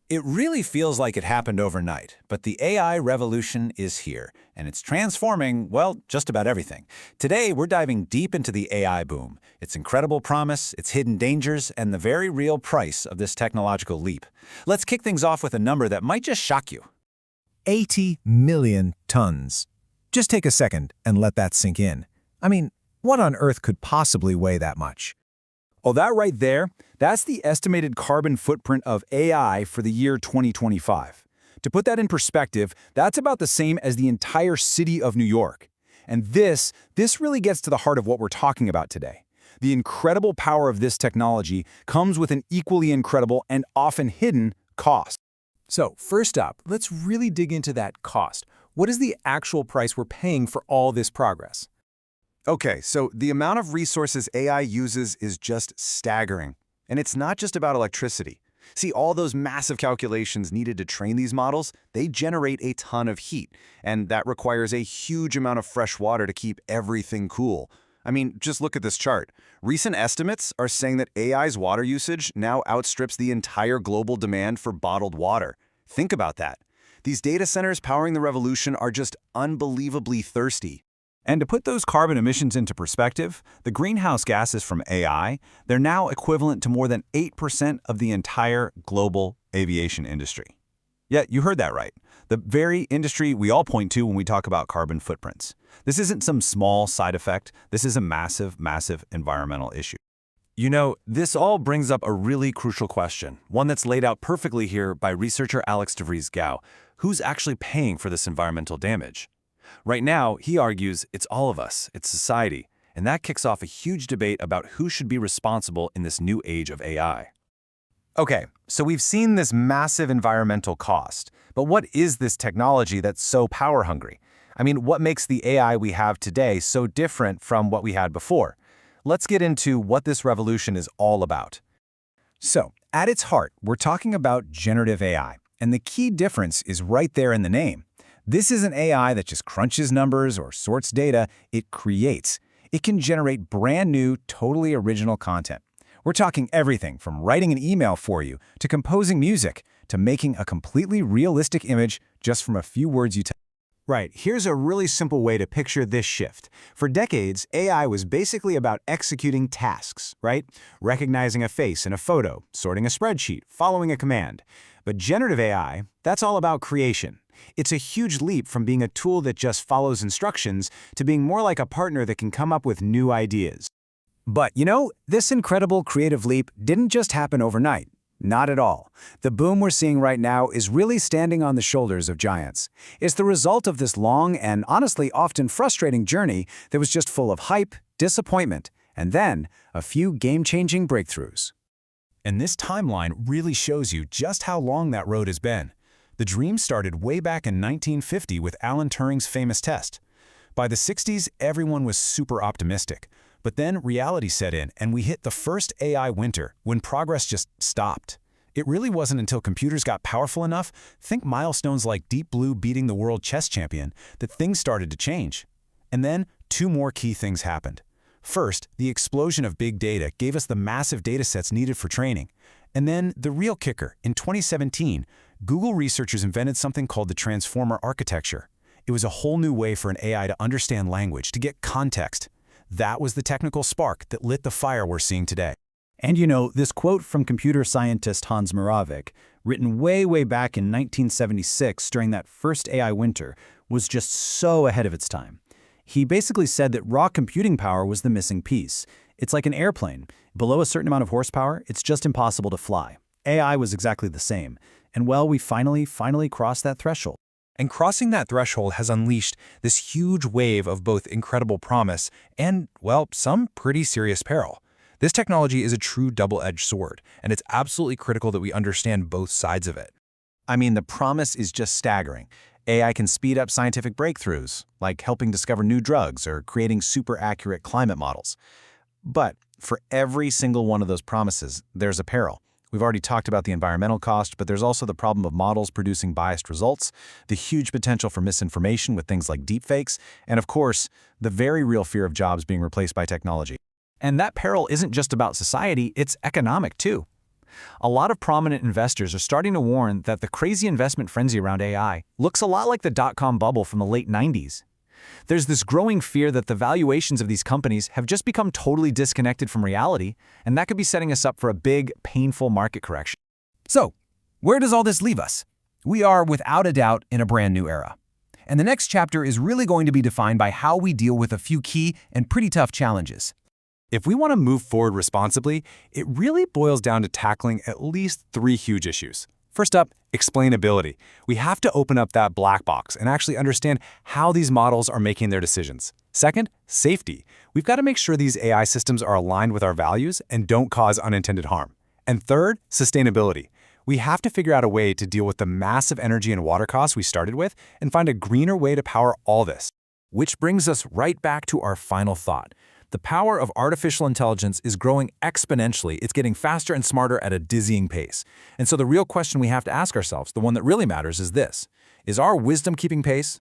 It really feels like it happened overnight, but the AI revolution is here, and it's transforming, well, just about everything. Today, we're diving deep into the AI boom, its incredible promise, its hidden dangers, and the very real price of this technological leap. Let's kick things off with a number that might just shock you. 80 million tons. Just take a second and let that sink in. I mean, what on earth could possibly weigh that much? Oh, that right there, that's the estimated carbon footprint of AI for the year 2025. To put that in perspective, that's about the same as the entire city of New York. And this really gets to the heart of what we're talking about today. The incredible power of this technology comes with an equally incredible and often hidden cost. So, first up, let's really dig into that cost. What is the actual price we're paying for all this progress? Okay, so the amount of resources AI uses is just staggering. And it's not just about electricity. See, all those massive calculations needed to train these models, they generate a ton of heat, and that requires a huge amount of fresh water to keep everything cool. I mean, just look at this chart. Recent estimates are saying that AI's water usage now outstrips the entire global demand for bottled water. Think about that. These data centers powering the revolution are just unbelievably thirsty. And to put those carbon emissions into perspective, the greenhouse gases from AI, they're now equivalent to more than 8% of the entire global aviation industry. Yeah, you heard that right. The very industry we all point to when we talk about carbon footprints. This isn't some small side effect. This is a massive, massive environmental issue. You know, this all brings up a really crucial question, one that's laid out perfectly here by researcher Alex DeVries-Gao. Who's actually paying for this environmental damage? Right now, he argues it's all of us, it's society, and that kicks off a huge debate about who should be responsible in this new age of AI. Okay, so we've seen this massive environmental cost, but what is this technology that's so power-hungry? I mean, what makes the AI we have today so different from what we had before? Let's get into what this revolution is all about. So, at its heart, we're talking about generative AI, and the key difference is right there in the name. This isn't AI that just crunches numbers or sorts data, it creates. It can generate brand new, totally original content. We're talking everything from writing an email for you, to composing music, to making a completely realistic image just from a few words you type. Right, here's a really simple way to picture this shift. For decades, AI was basically about executing tasks, right? Recognizing a face in a photo, sorting a spreadsheet, following a command. But generative AI, that's all about creation. It's a huge leap from being a tool that just follows instructions to being more like a partner that can come up with new ideas. But, you know, this incredible creative leap didn't just happen overnight. Not at all. The boom we're seeing right now is really standing on the shoulders of giants. It's the result of this long and honestly often frustrating journey that was just full of hype, disappointment, and then a few game-changing breakthroughs. And this timeline really shows you just how long that road has been. The dream started way back in 1950 with Alan Turing's famous test. By the 60s, everyone was super optimistic. But then reality set in, and we hit the first AI winter when progress just stopped. It really wasn't until computers got powerful enough, think milestones like Deep Blue beating the world chess champion, that things started to change. And then, two more key things happened. First, the explosion of big data gave us the massive datasets needed for training. And then, the real kicker, in 2017, Google researchers invented something called the transformer architecture. It was a whole new way for an AI to understand language, to get context. That was the technical spark that lit the fire we're seeing today. And you know, this quote from computer scientist Hans Moravec, written way back in 1976 during that first AI winter, was just so ahead of its time. He basically said that raw computing power was the missing piece. It's like an airplane. Below a certain amount of horsepower, it's just impossible to fly. AI was exactly the same. And well, we finally crossed that threshold. And crossing that threshold has unleashed this huge wave of both incredible promise and, well, some pretty serious peril. This technology is a true double-edged sword, and it's absolutely critical that we understand both sides of it. I mean, the promise is just staggering. AI can speed up scientific breakthroughs, like helping discover new drugs or creating super accurate climate models. But for every single one of those promises, there's a peril. We've already talked about the environmental cost, but there's also the problem of models producing biased results, the huge potential for misinformation with things like deepfakes, and of course, the very real fear of jobs being replaced by technology. And that peril isn't just about society, it's economic too. A lot of prominent investors are starting to warn that the crazy investment frenzy around AI looks a lot like the dot-com bubble from the late 90s. There's this growing fear that the valuations of these companies have just become totally disconnected from reality, and that could be setting us up for a big, painful market correction. So, where does all this leave us? We are, without a doubt, in a brand new era. And the next chapter is really going to be defined by how we deal with a few key and pretty tough challenges. If we want to move forward responsibly, it really boils down to tackling at least 3 huge issues. First up, explainability. We have to open up that black box and actually understand how these models are making their decisions. Second, safety. We've got to make sure these AI systems are aligned with our values and don't cause unintended harm. And third, sustainability. We have to figure out a way to deal with the massive energy and water costs we started with and find a greener way to power all this. Which brings us right back to our final thought. The power of artificial intelligence is growing exponentially. It's getting faster and smarter at a dizzying pace. And so the real question we have to ask ourselves, the one that really matters, is this. Is our wisdom keeping pace?